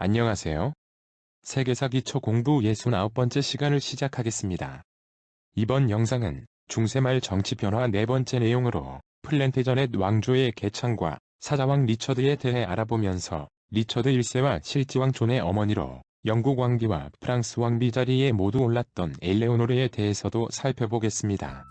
안녕하세요. 세계사 기초 공부 69번째 시간을 시작하겠습니다. 이번 영상은 중세말 정치 변화 네 번째 내용으로 플랜테저넷 왕조의 개창과 사자왕 리처드에 대해 알아보면서 리처드 1세와 실지왕 존의 어머니로 영국 왕비와 프랑스 왕비 자리에 모두 올랐던 엘레오노르에 대해서도 살펴보겠습니다.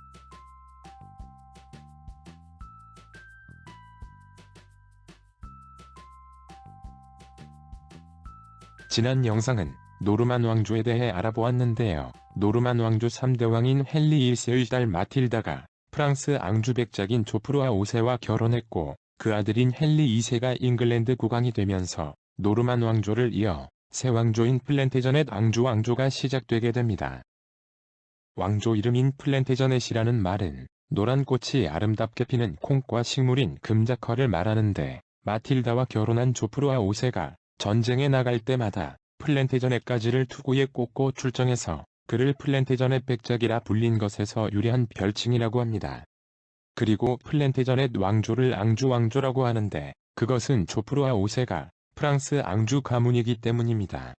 지난 영상은 노르만 왕조에 대해 알아보았는데요. 노르만 왕조 3대 왕인 헨리 1세의 딸 마틸다가 프랑스 앙주 백작인 조프루아 5세와 결혼했고 그 아들인 헨리 2세가 잉글랜드 국왕이 되면서 노르만 왕조를 이어 새 왕조인 플랜테저넷 앙주 왕조가 시작되게 됩니다. 왕조 이름인 플랜테저넷이라는 말은 노란 꽃이 아름답게 피는 콩과 식물인 금자커를 말하는데 마틸다와 결혼한 조프루아 5세가 전쟁에 나갈 때마다 플랜테저넷가지를 투구에 꽂고 출정해서 그를 플랜테저넷 백작이라 불린 것에서 유래한 별칭이라고 합니다. 그리고 플랜테저넷 왕조를 앙주 왕조라고 하는데 그것은 조프루아 5세가 프랑스 앙주 가문이기 때문입니다.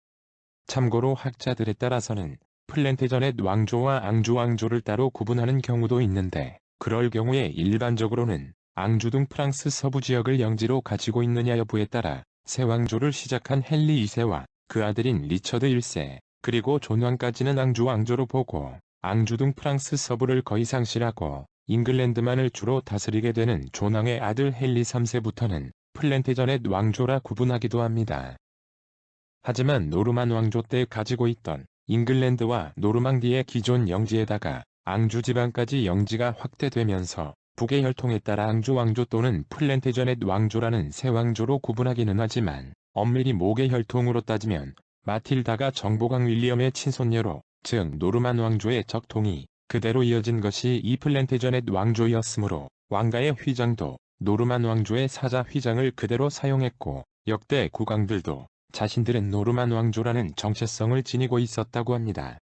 참고로 학자들에 따라서는 플랜테저넷 왕조와 앙주 왕조를 따로 구분하는 경우도 있는데 그럴 경우에 일반적으로는 앙주 등 프랑스 서부 지역을 영지로 가지고 있느냐 여부에 따라 새 왕조를 시작한 헨리 2세와 그 아들인 리처드 1세, 그리고 존 왕까지는 앙주 왕조로 보고 앙주 등 프랑스 서부를 거의 상실하고 잉글랜드만을 주로 다스리게 되는 존 왕의 아들 헨리 3세부터는 플랜테저넷 왕조라 구분하기도 합니다. 하지만 노르만 왕조 때 가지고 있던 잉글랜드와 노르망디의 기존 영지에다가 앙주 지방까지 영지가 확대되면서 북의 혈통에 따라 앙주 왕조 또는 플랜테저넷 왕조라는 새 왕조로 구분하기는 하지만 엄밀히 목의 혈통으로 따지면 마틸다가 정보강 윌리엄의 친손녀로 즉 노르만 왕조의 적통이 그대로 이어진 것이 이 플랜테저넷 왕조였으므로 왕가의 휘장도 노르만 왕조의 사자 휘장을 그대로 사용했고 역대 국왕들도 자신들은 노르만 왕조라는 정체성을 지니고 있었다고 합니다.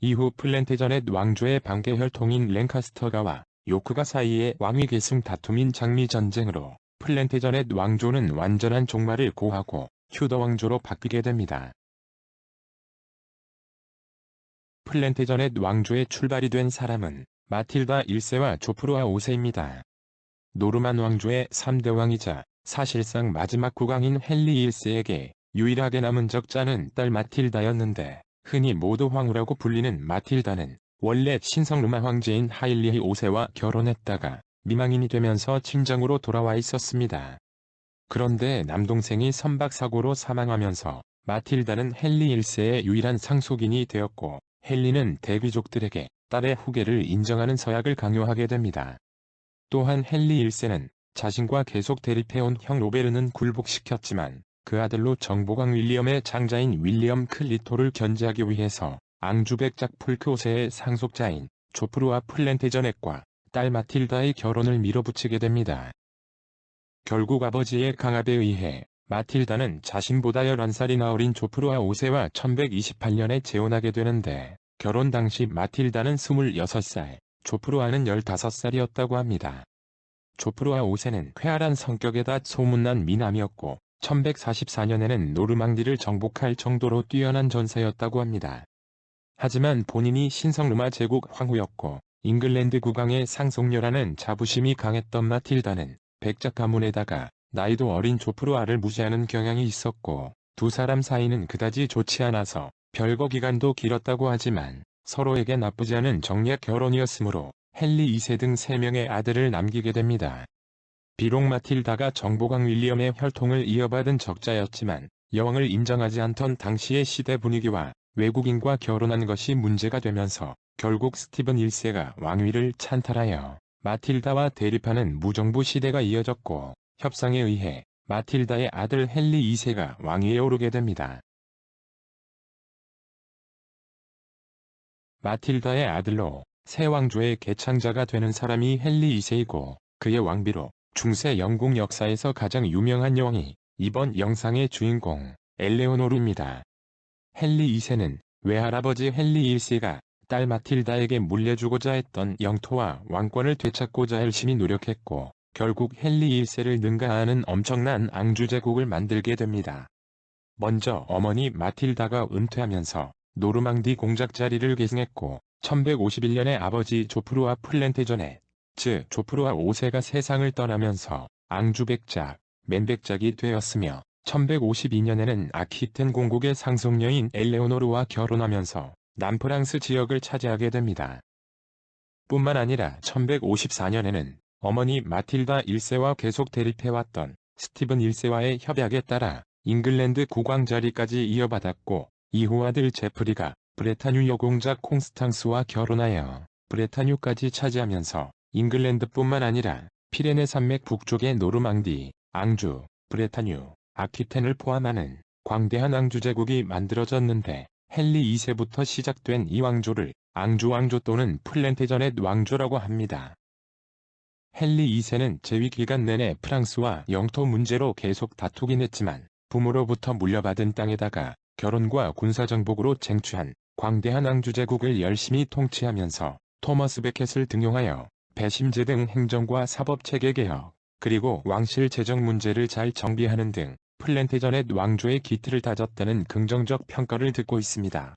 이후 플랜테저넷 왕조의 반계 혈통인 랭카스터가와 요크가 사이의 왕위 계승 다툼인 장미 전쟁으로 플랜테저넷 왕조는 완전한 종말을 고하고 휴더 왕조로 바뀌게 됩니다. 플랜테저넷 왕조의 출발이 된 사람은 마틸다 1세와 조프루아 5세입니다. 노르만 왕조의 3대 왕이자 사실상 마지막 국왕인 헨리 1세에게 유일하게 남은 적자는 딸 마틸다였는데 흔히 모두 황후라고 불리는 마틸다는 원래 신성루마 황제인 하일리 5세와 결혼했다가 미망인이 되면서 친정으로 돌아와 있었습니다. 그런데 남동생이 선박사고로 사망하면서 마틸다는 헨리 1세의 유일한 상속인이 되었고 헨리는 대귀족들에게 딸의 후계를 인정하는 서약을 강요하게 됩니다. 또한 헨리 1세는 자신과 계속 대립해온 형 로베르는 굴복시켰지만 그 아들로 정보강 윌리엄의 장자인 윌리엄 클리토를 견제하기 위해서 앙주 백작 폴크 5세의 상속자인 조프루아 플랜테저넷과 딸 마틸다의 결혼을 밀어붙이게 됩니다. 결국 아버지의 강압에 의해 마틸다는 자신보다 11살이나 어린 조프루아 5세와 1128년에 재혼하게 되는데 결혼 당시 마틸다는 26살, 조프루아는 15살이었다고 합니다. 조프루아 5세는 쾌활한 성격에다 소문난 미남이었고 1144년에는 노르망디를 정복할 정도로 뛰어난 전사였다고 합니다. 하지만 본인이 신성루마 제국 황후였고 잉글랜드 국왕의 상속녀라는 자부심이 강했던 마틸다는 백작 가문에다가 나이도 어린 조프루아를 무시하는 경향이 있었고 두 사람 사이는 그다지 좋지 않아서 별거 기간도 길었다고 하지만 서로에게 나쁘지 않은 정략 결혼이었으므로 헨리 2세 등 3명의 아들을 남기게 됩니다. 비록 마틸다가 정보강 윌리엄의 혈통을 이어받은 적자였지만 여왕을 인정하지 않던 당시의 시대 분위기와 외국인과 결혼한 것이 문제가 되면서 결국 스티븐 1세가 왕위를 찬탈하여 마틸다와 대립하는 무정부 시대가 이어졌고 협상에 의해 마틸다의 아들 헨리 2세가 왕위에 오르게 됩니다. 마틸다의 아들로 새 왕조의 개창자가 되는 사람이 헨리 2세이고 그의 왕비로 중세 영국 역사에서 가장 유명한 여왕이 이번 영상의 주인공 엘레오노르입니다. 헨리 2세는 외할아버지 헨리 1세가 딸 마틸다에게 물려주고자 했던 영토와 왕권을 되찾고자 열심히 노력했고 결국 헨리 1세를 능가하는 엄청난 앙주 제국을 만들게 됩니다. 먼저 어머니 마틸다가 은퇴하면서 노르망디 공작 자리를 계승했고 1151년에 아버지 조프루아 플랜테전에 즉 조프루아 5세가 세상을 떠나면서 앙주 백작, 맨백작이 되었으며 1152년에는 아키텐 공국의 상속녀인 엘레오노르와 결혼하면서 남프랑스 지역을 차지하게 됩니다. 뿐만 아니라 1154년에는 어머니 마틸다 1세와 계속 대립해왔던 스티븐 1세와의 협약에 따라 잉글랜드 국왕 자리까지 이어받았고 이후 아들 제프리가 브레타뉴 여공작 콩스탕스와 결혼하여 브레타뉴까지 차지하면서 잉글랜드뿐만 아니라 피레네 산맥 북쪽의 노르망디, 앙주, 브레타뉴, 아퀴텐을 포함하는 광대한 앙주 제국이 만들어졌는데 헨리 2세부터 시작된 이 왕조를 앙주 왕조 또는 플랜테저넷 왕조라고 합니다. 헨리 2세는 재위 기간 내내 프랑스와 영토 문제로 계속 다투긴 했지만 부모로부터 물려받은 땅에다가 결혼과 군사정복으로 쟁취한 광대한 앙주 제국을 열심히 통치하면서 토머스 베켓을 등용하여 배심제 등 행정과 사법체계 개혁, 그리고 왕실 재정 문제를 잘 정비하는 등 플랜테저넷 왕조의 기틀을 다졌다는 긍정적 평가를 듣고 있습니다.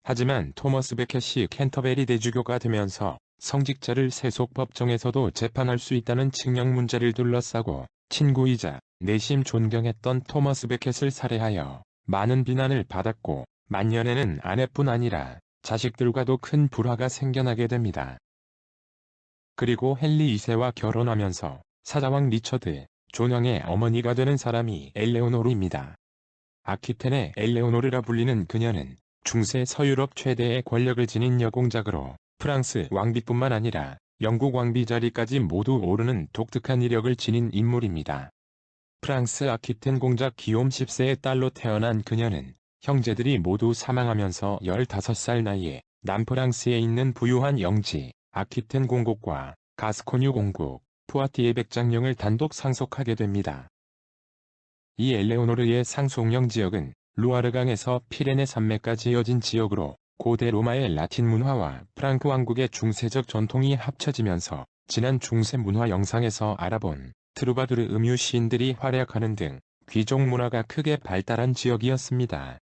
하지만 토머스 베켓이 캔터베리 대주교가 되면서 성직자를 세속 법정에서도 재판할 수 있다는 칙령 문제를 둘러싸고 친구이자 내심 존경했던 토머스 베켓을 살해하여 많은 비난을 받았고 만년에는 아내뿐 아니라 자식들과도 큰 불화가 생겨나게 됩니다. 그리고 헨리 2세와 결혼하면서 사자왕 리처드, 존왕의 어머니가 되는 사람이 엘레오노르입니다. 아키텐의 엘레오노르라 불리는 그녀는 중세 서유럽 최대의 권력을 지닌 여공작으로 프랑스 왕비뿐만 아니라 영국 왕비 자리까지 모두 오르는 독특한 이력을 지닌 인물입니다. 프랑스 아키텐 공작 기욤 10세의 딸로 태어난 그녀는 형제들이 모두 사망하면서 15살 나이에 남프랑스에 있는 부유한 영지 아키텐 공국과 가스코뉴 공국, 푸아티에 백장령을 단독 상속하게 됩니다. 이 엘레오노르의 상속령 지역은 루아르강에서 피레네 산맥까지 이어진 지역으로 고대 로마의 라틴 문화와 프랑크 왕국의 중세적 전통이 합쳐지면서 지난 중세 문화 영상에서 알아본 트루바두르 음유 시인들이 활약하는 등 귀족 문화가 크게 발달한 지역이었습니다.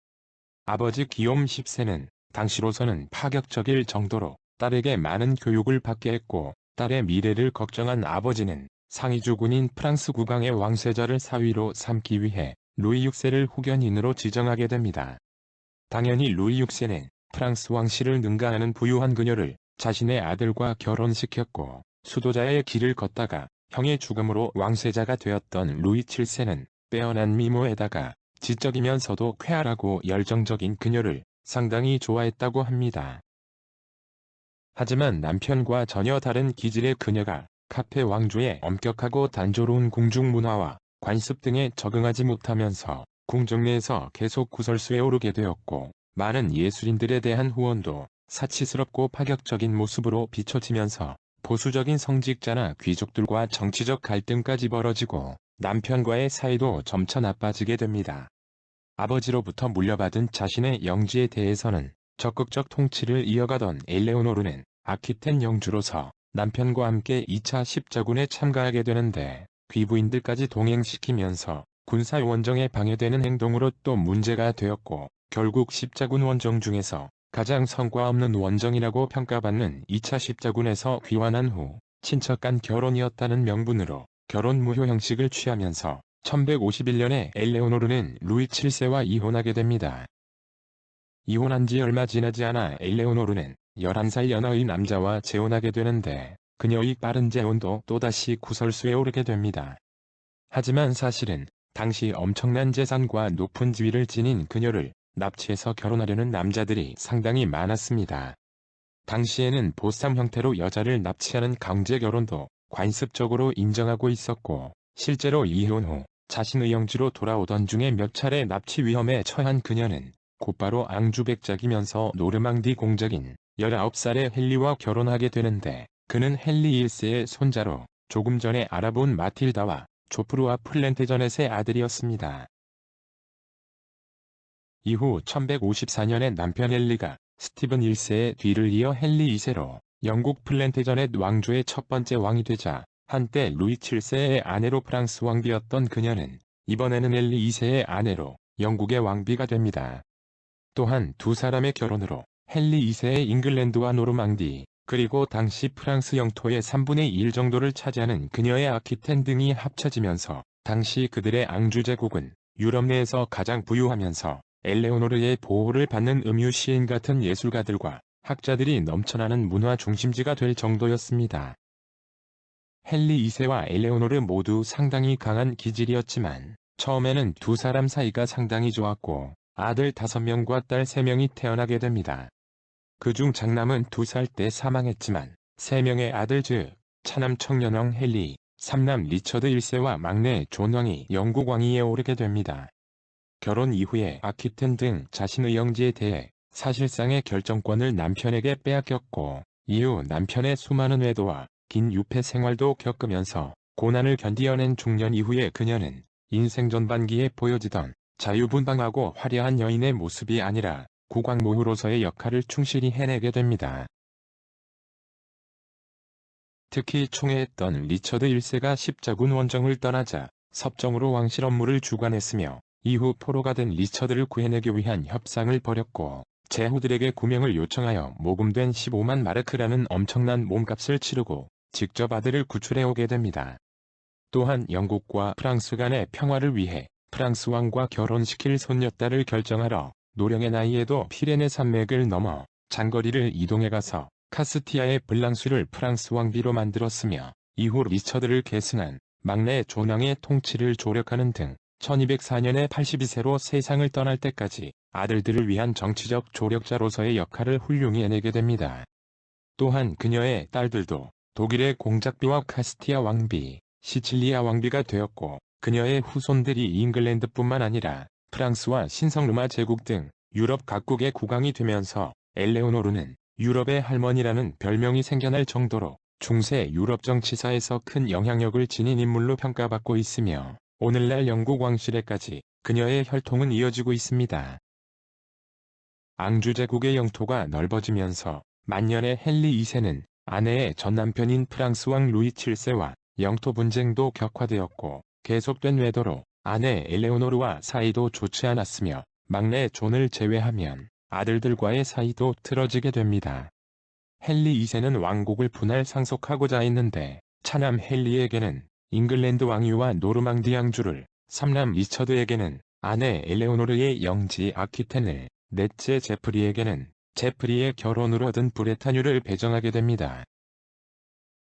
아버지 기욤 10세는 당시로서는 파격적일 정도로 딸에게 많은 교육을 받게 했고 딸의 미래를 걱정한 아버지는 상위주군인 프랑스 국왕의 왕세자를 사위로 삼기 위해 루이 6세를 후견인으로 지정하게 됩니다. 당연히 루이 6세는 프랑스 왕실을 능가하는 부유한 그녀를 자신의 아들과 결혼시켰고 수도자의 길을 걷다가 형의 죽음으로 왕세자가 되었던 루이 7세는 빼어난 미모에다가 지적이면서도 쾌활하고 열정적인 그녀를 상당히 좋아했다고 합니다. 하지만 남편과 전혀 다른 기질의 그녀가 카페 왕조의 엄격하고 단조로운 궁중 문화와 관습 등에 적응하지 못하면서 궁정 내에서 계속 구설수에 오르게 되었고 많은 예술인들에 대한 후원도 사치스럽고 파격적인 모습으로 비춰지면서 보수적인 성직자나 귀족들과 정치적 갈등까지 벌어지고 남편과의 사이도 점차 나빠지게 됩니다. 아버지로부터 물려받은 자신의 영지에 대해서는 적극적 통치를 이어가던 엘레오노르는 아키텐 영주로서 남편과 함께 2차 십자군에 참가하게 되는데 귀부인들까지 동행시키면서 군사 원정에 방해되는 행동으로 또 문제가 되었고 결국 십자군 원정 중에서 가장 성과 없는 원정이라고 평가받는 2차 십자군에서 귀환한 후 친척 간 결혼이었다는 명분으로 결혼 무효 형식을 취하면서 1151년에 엘레오노르는 루이 7세와 이혼하게 됩니다. 이혼한 지 얼마 지나지 않아 엘레오노르는 11살 연하의 남자와 재혼하게 되는데 그녀의 빠른 재혼도 또다시 구설수에 오르게 됩니다. 하지만 사실은 당시 엄청난 재산과 높은 지위를 지닌 그녀를 납치해서 결혼하려는 남자들이 상당히 많았습니다. 당시에는 보쌈 형태로 여자를 납치하는 강제 결혼도 관습적으로 인정하고 있었고 실제로 이혼 후 자신의 영지로 돌아오던 중에 몇 차례 납치 위험에 처한 그녀는 곧바로 앙주 백작이면서 노르망디 공작인 19살의 헨리와 결혼하게 되는데 그는 헨리 1세의 손자로 조금 전에 알아본 마틸다와 조프루아 플랜테저넷의 아들이었습니다. 이후 1154년에 남편 헨리가 스티븐 1세의 뒤를 이어 헨리 2세로 영국 플랜테저넷 왕조의 첫 번째 왕이 되자 한때 루이 7세의 아내로 프랑스 왕비였던 그녀는 이번에는 헨리 2세의 아내로 영국의 왕비가 됩니다. 또한 두 사람의 결혼으로 헨리 2세의 잉글랜드와 노르망디, 그리고 당시 프랑스 영토의 3분의 1 정도를 차지하는 그녀의 아퀴텐 등이 합쳐지면서 당시 그들의 앙주 제국은 유럽 내에서 가장 부유하면서 엘레오노르의 보호를 받는 음유 시인 같은 예술가들과 학자들이 넘쳐나는 문화 중심지가 될 정도였습니다. 헨리 2세와 엘레오노르 모두 상당히 강한 기질이었지만 처음에는 두 사람 사이가 상당히 좋았고 아들 5명과 딸 3명이 태어나게 됩니다. 그중 장남은 2살 때 사망했지만 3명의 아들 즉 차남 청년왕 헨리, 삼남 리처드 1세와 막내 존 왕이 영국 왕위에 오르게 됩니다. 결혼 이후에 아퀴텐 등 자신의 영지에 대해 사실상의 결정권을 남편에게 빼앗겼고 이후 남편의 수많은 외도와 긴 유폐 생활도 겪으면서 고난을 견디어낸 중년 이후에 그녀는 인생 전반기에 보여지던 자유분방하고 화려한 여인의 모습이 아니라 국왕모후로서의 역할을 충실히 해내게 됩니다. 특히 총애했던 리처드 1세가 십자군 원정을 떠나자 섭정으로 왕실 업무를 주관했으며 이후 포로가 된 리처드를 구해내기 위한 협상을 벌였고 제후들에게 구명을 요청하여 모금된 15만 마르크라는 엄청난 몸값을 치르고 직접 아들을 구출해오게 됩니다. 또한 영국과 프랑스 간의 평화를 위해 프랑스 왕과 결혼시킬 손녀딸을 결정하러 노령의 나이에도 피레네 산맥을 넘어 장거리를 이동해가서 카스티아의 블랑수를 프랑스 왕비로 만들었으며 이후 리처드를 계승한 막내 존 왕의 통치를 조력하는 등 1204년에 82세로 세상을 떠날 때까지 아들들을 위한 정치적 조력자로서의 역할을 훌륭히 해내게 됩니다. 또한 그녀의 딸들도 독일의 공작비와 카스티아 왕비, 시칠리아 왕비가 되었고 그녀의 후손들이 잉글랜드뿐만 아니라 프랑스와 신성로마 제국 등 유럽 각국의 국왕이 되면서 엘레오노르는 유럽의 할머니라는 별명이 생겨날 정도로 중세 유럽 정치사에서 큰 영향력을 지닌 인물로 평가받고 있으며 오늘날 영국 왕실에까지 그녀의 혈통은 이어지고 있습니다. 앙주 제국의 영토가 넓어지면서 만년의 헨리 2세는 아내의 전남편인 프랑스 왕 루이 7세와 영토 분쟁도 격화되었고 계속된 외도로 아내 엘레오노르와 사이도 좋지 않았으며 막내 존을 제외하면 아들들과의 사이도 틀어지게 됩니다. 헨리 2세는 왕국을 분할 상속하고자 했는데 차남 헨리에게는 잉글랜드 왕위와 노르망디 양주를, 삼남 리처드에게는 아내 엘레오노르의 영지 아퀴텐을, 넷째 제프리에게는 제프리의 결혼으로 얻은 브레타뉴를 배정하게 됩니다.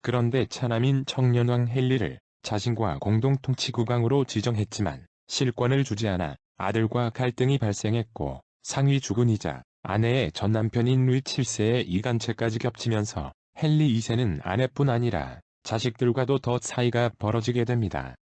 그런데 차남인 청년왕 헨리를 자신과 공동통치국왕으로 지정했지만 실권을 주지 않아 아들과 갈등이 발생했고 상위 주군이자 아내의 전남편인 루이 7세의 이간체까지 겹치면서 헨리 2세는 아내뿐 아니라 자식들과도 더 사이가 벌어지게 됩니다.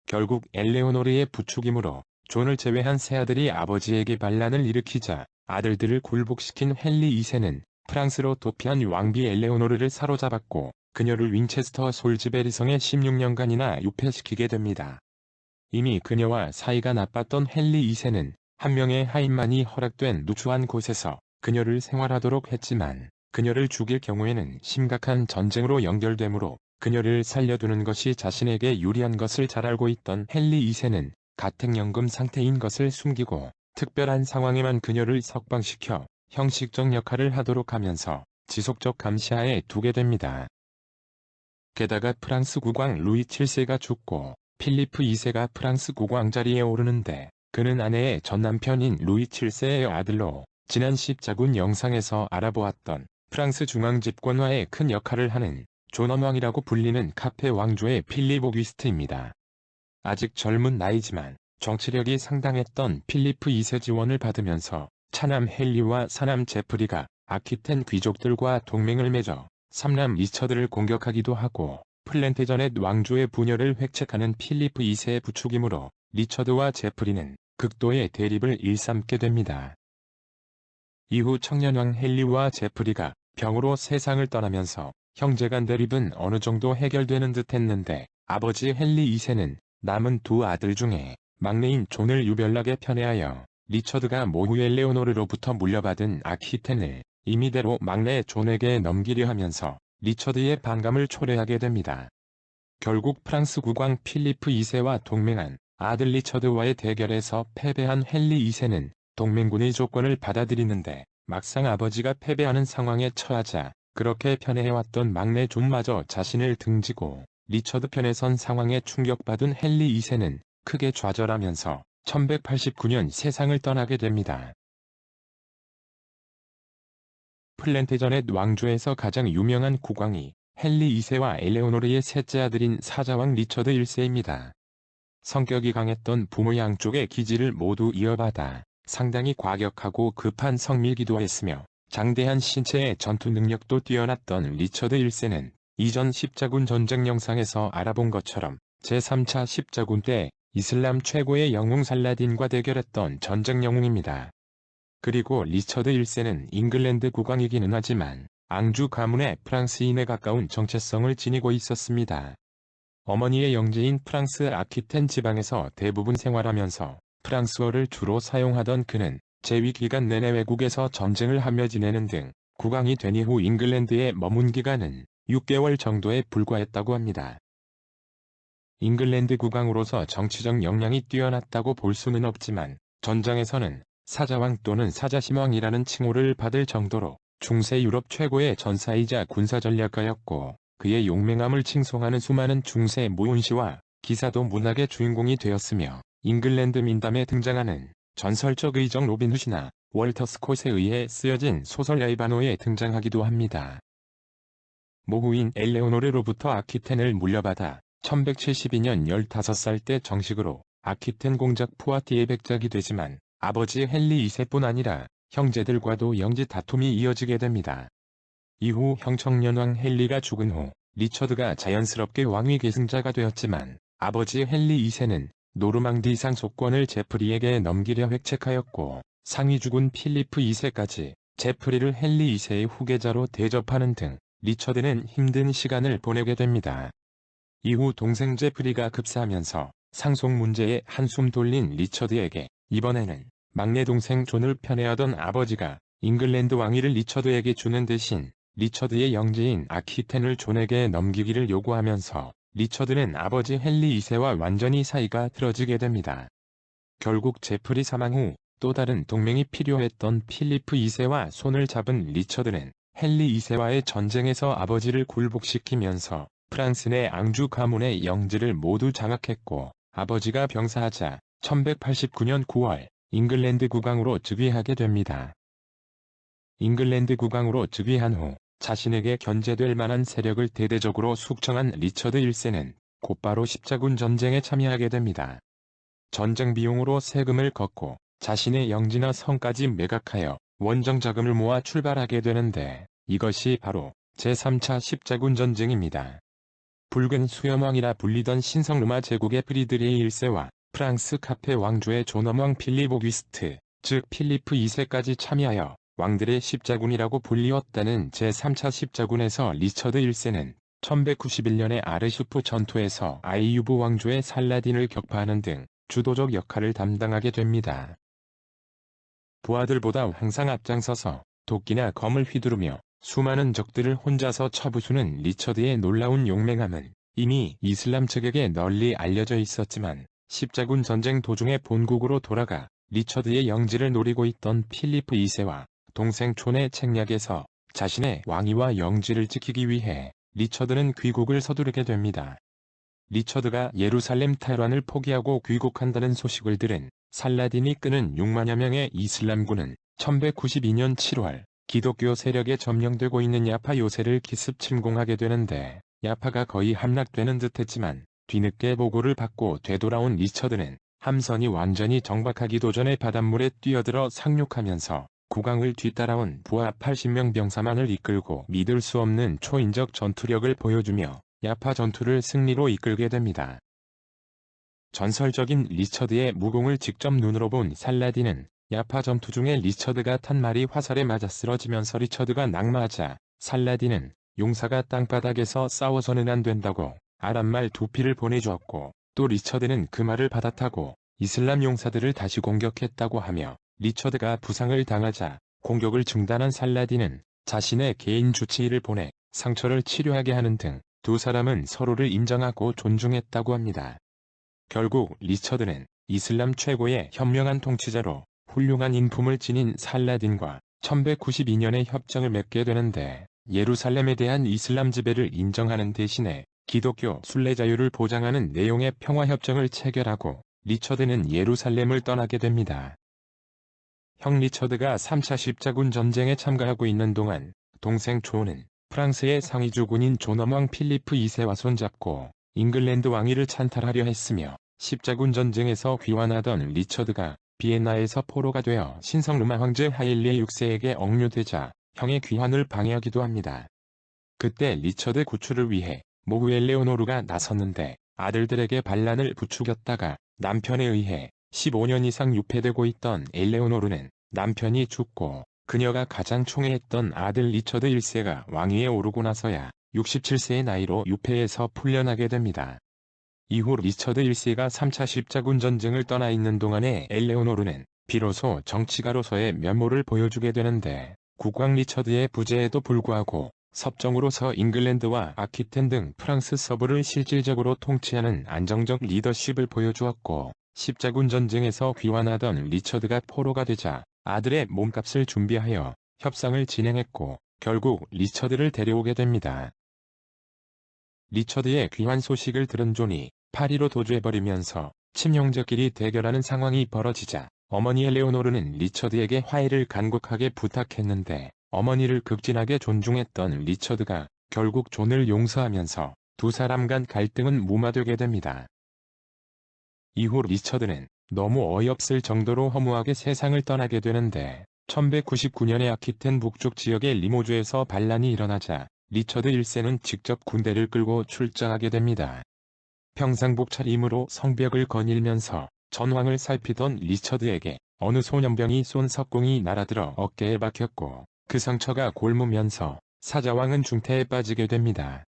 결국 엘레오노르의 부추김으로 존을 제외한 세 아들이 아버지에게 반란을 일으키자 아들들을 굴복시킨 헨리 2세는 프랑스로 도피한 왕비 엘레오노르를 사로잡았고 그녀를 윈체스터 솔즈베리 성에 16년간이나 유폐시키게 됩니다. 이미 그녀와 사이가 나빴던 헨리 2세는 한 명의 하인만이 허락된 누추한 곳에서 그녀를 생활하도록 했지만 그녀를 죽일 경우에는 심각한 전쟁으로 연결되므로 그녀를 살려두는 것이 자신에게 유리한 것을 잘 알고 있던 헨리 2세는 가택연금 상태인 것을 숨기고 특별한 상황에만 그녀를 석방시켜 형식적 역할을 하도록 하면서 지속적 감시하에 두게 됩니다. 게다가 프랑스 국왕 루이 7세가 죽고 필리프 2세가 프랑스 국왕 자리에 오르는데 그는 아내의 전남편인 루이 7세의 아들로 지난 십자군 영상에서 알아보았던 프랑스 중앙 집권화에 큰 역할을 하는 존엄왕이라고 불리는 카페 왕조의 필립 오귀스트입니다. 아직 젊은 나이지만 정치력이 상당했던 필리프 2세 지원을 받으면서 차남 헨리와 사남 제프리가 아퀴텐 귀족들과 동맹을 맺어 삼남 리처드를 공격하기도 하고 플랜테저넷 왕조의 분열을 획책하는 필리프 2세의 부추김으로 리처드와 제프리는 극도의 대립을 일삼게 됩니다. 이후 청년왕 헨리와 제프리가 병으로 세상을 떠나면서 형제간 대립은 어느 정도 해결되는 듯 했는데 아버지 헨리 2세는 남은 두 아들 중에 막내인 존을 유별나게 편애하여 리처드가 모후 엘레오노르로부터 물려받은 아퀴텐을 임의대로 막내 존에게 넘기려 하면서 리처드의 반감을 초래하게 됩니다. 결국 프랑스 국왕 필리프 2세와 동맹한 아들 리처드와의 대결에서 패배한 헨리 2세는 동맹군의 조건을 받아들이는데 막상 아버지가 패배하는 상황에 처하자 그렇게 편애해왔던 막내 존마저 자신을 등지고 리처드 편에 선 상황에 충격받은 헨리 2세는 크게 좌절하면서 1189년 세상을 떠나게 됩니다. 플랜테저넷 왕조에서 가장 유명한 국왕이 헨리 2세와 엘레오노르의 셋째 아들인 사자왕 리처드 1세입니다. 성격이 강했던 부모 양쪽의 기질을 모두 이어받아 상당히 과격하고 급한 성밀기도 했으며 장대한 신체의 전투 능력도 뛰어났던 리처드 1세는 이전 십자군 전쟁 영상에서 알아본 것처럼 제3차 십자군 때 이슬람 최고의 영웅 살라딘과 대결했던 전쟁 영웅입니다. 그리고 리처드 1세는 잉글랜드 국왕이기는 하지만 앙주 가문의 프랑스인에 가까운 정체성을 지니고 있었습니다. 어머니의 영지인 프랑스 아퀴텐 지방에서 대부분 생활하면서 프랑스어를 주로 사용하던 그는 재위 기간 내내 외국에서 전쟁을 하며 지내는 등 국왕이 된 이후 잉글랜드에 머문 기간은 6개월 정도에 불과했다고 합니다. 잉글랜드 국왕으로서 정치적 역량이 뛰어났다고 볼 수는 없지만 전장에서는 사자왕 또는 사자신왕이라는 칭호를 받을 정도로 중세 유럽 최고의 전사이자 군사전략가였고 그의 용맹함을 칭송하는 수많은 중세 무온시와 기사도 문학의 주인공이 되었으며 잉글랜드 민담에 등장하는 전설적 의정 로빈훗이나 월터 스콧에 의해 쓰여진 소설 야이바노에 등장하기도 합니다. 모후인 엘레오노르로부터 아퀴텐을 물려받아 1172년 15살 때 정식으로 아퀴텐 공작 푸아티에 백작이 되지만 아버지 헨리 2세뿐 아니라 형제들과도 영지 다툼이 이어지게 됩니다. 이후 형청년왕 헨리가 죽은 후 리처드가 자연스럽게 왕위 계승자가 되었지만 아버지 헨리 2세는 노르망디 상속권을 제프리에게 넘기려 획책하였고 상위 죽은 필리프 2세까지 제프리를 헨리 2세의 후계자로 대접하는 등 리처드는 힘든 시간을 보내게 됩니다. 이후 동생 제프리가 급사하면서 상속 문제에 한숨 돌린 리처드에게 이번에는 막내 동생 존을 편애하던 아버지가 잉글랜드 왕위를 리처드에게 주는 대신 리처드의 영지인 아퀴텐을 존에게 넘기기를 요구하면서 리처드는 아버지 헨리 2세와 완전히 사이가 틀어지게 됩니다. 결국 제프리 사망 후 또 다른 동맹이 필요했던 필리프 2세와 손을 잡은 리처드는 헨리 2세와의 전쟁에서 아버지를 굴복시키면서 프랑스 내 앙주 가문의 영지를 모두 장악했고 아버지가 병사하자 1189년 9월 잉글랜드 국왕으로 즉위하게 됩니다. 잉글랜드 국왕으로 즉위한 후 자신에게 견제될 만한 세력을 대대적으로 숙청한 리처드 1세는 곧바로 십자군 전쟁에 참여하게 됩니다. 전쟁 비용으로 세금을 걷고 자신의 영지나 성까지 매각하여 원정 자금을 모아 출발하게 되는데 이것이 바로 제3차 십자군 전쟁입니다. 붉은 수염왕이라 불리던 신성르마 제국의 프리드리히 1세와 프랑스 카페 왕조의 존엄왕 필립 오귀스트, 즉 필리프 2세까지 참여하여 왕들의 십자군이라고 불리웠다는 제3차 십자군에서 리처드 1세는 1191년의 아르슈프 전투에서 아이유브 왕조의 살라딘을 격파하는 등 주도적 역할을 담당하게 됩니다. 부하들보다 항상 앞장서서 도끼나 검을 휘두르며 수많은 적들을 혼자서 쳐부수는 리처드의 놀라운 용맹함은 이미 이슬람 측에게 널리 알려져 있었지만 십자군 전쟁 도중에 본국으로 돌아가 리처드의 영지를 노리고 있던 필리프 2세와 동생 존의 책략에서 자신의 왕위와 영지를 지키기 위해 리처드는 귀국을 서두르게 됩니다. 리처드가 예루살렘 테헤란을 포기하고 귀국한다는 소식을 들은 살라딘이 이끄는 6만여 명의 이슬람군은 1192년 7월 기독교 세력에 점령되고 있는 야파 요새를 기습 침공하게 되는데 야파가 거의 함락되는 듯했지만 뒤늦게 보고를 받고 되돌아온 리처드는 함선이 완전히 정박하기도 전에 바닷물에 뛰어들어 상륙하면서 국왕을 뒤따라온 부하 80명 병사만을 이끌고 믿을 수 없는 초인적 전투력을 보여주며 야파 전투를 승리로 이끌게 됩니다. 전설적인 리처드의 무공을 직접 눈으로 본 살라딘은 야파 전투 중에 리처드가 탄 말이 화살에 맞아 쓰러지면서 리처드가 낙마하자 살라딘은 용사가 땅바닥에서 싸워서는 안 된다고 아랍말 2필을 보내주었고 또 리처드는 그 말을 받아타고 이슬람 용사들을 다시 공격했다고 하며 리처드가 부상을 당하자 공격을 중단한 살라딘은 자신의 개인 주치의를 보내 상처를 치료하게 하는 등 두 사람은 서로를 인정하고 존중했다고 합니다. 결국 리처드는 이슬람 최고의 현명한 통치자로 훌륭한 인품을 지닌 살라딘과 1192년에 협정을 맺게 되는데, 예루살렘에 대한 이슬람 지배를 인정하는 대신에 기독교 순례 자유를 보장하는 내용의 평화협정을 체결하고 리처드는 예루살렘을 떠나게 됩니다. 형 리처드가 3차 십자군 전쟁에 참가하고 있는 동안 동생 존은 프랑스의 상위주군인 존엄왕 필리프 2세와 손잡고 잉글랜드 왕위를 찬탈하려 했으며, 십자군 전쟁에서 귀환하던 리처드가 비엔나에서 포로가 되어 신성 로마 황제 하일리 6세에게 억류되자 형의 귀환을 방해하기도 합니다. 그때 리처드 구출을 위해 모후 엘레오노르가 나섰는데, 아들들에게 반란을 부추겼다가 남편에 의해 15년 이상 유폐되고 있던 엘레오노르는 남편이 죽고 그녀가 가장 총애했던 아들 리처드 1세가 왕위에 오르고 나서야 67세의 나이로 유폐에서 풀려나게 됩니다. 이후 리처드 1세가 3차 십자군 전쟁을 떠나 있는 동안에 엘레오노르는 비로소 정치가로서의 면모를 보여주게 되는데, 국왕 리처드의 부재에도 불구하고 섭정으로서 잉글랜드와 아퀴텐 등 프랑스 서부를 실질적으로 통치하는 안정적 리더십을 보여주었고, 십자군 전쟁에서 귀환하던 리처드가 포로가 되자 아들의 몸값을 준비하여 협상을 진행했고 결국 리처드를 데려오게 됩니다. 리처드의 귀환 소식을 들은 존이 파리로 도주해버리면서 친형제끼리 대결하는 상황이 벌어지자 어머니 엘레오노르는 리처드에게 화해를 간곡하게 부탁했는데, 어머니를 극진하게 존중했던 리처드가 결국 존을 용서하면서 두 사람 간 갈등은 무마되게 됩니다. 이후 리처드는 너무 어이없을 정도로 허무하게 세상을 떠나게 되는데, 1199년에 아퀴텐 북쪽 지역의 리모주에서 반란이 일어나자 리처드 1세는 직접 군대를 끌고 출정하게 됩니다. 평상복 차림으로 성벽을 거닐면서 전황을 살피던 리처드에게 어느 소년병이 쏜 석궁이 날아들어 어깨에 박혔고 그 상처가 곪으면서 사자왕은 중태에 빠지게 됩니다.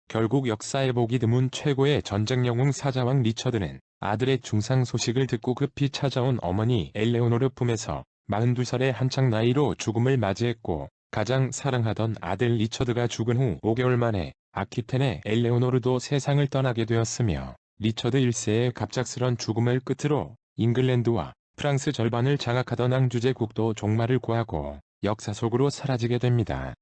결국 역사에 보기 드문 최고의 전쟁 영웅 사자왕 리처드는 아들의 중상 소식을 듣고 급히 찾아온 어머니 엘레오노르 품에서 42살의 한창 나이로 죽음을 맞이했고, 가장 사랑하던 아들 리처드가 죽은 후 5개월 만에 아퀴텐의 엘레오노르도 세상을 떠나게 되었으며, 리처드 1세의 갑작스런 죽음을 끝으로 잉글랜드와 프랑스 절반을 장악하던 앙주제국도 종말을 구하고 역사 속으로 사라지게 됩니다.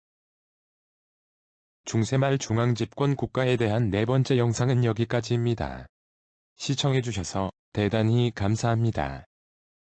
중세말 중앙집권 국가에 대한 네 번째 영상은 여기까지입니다. 시청해주셔서 대단히 감사합니다.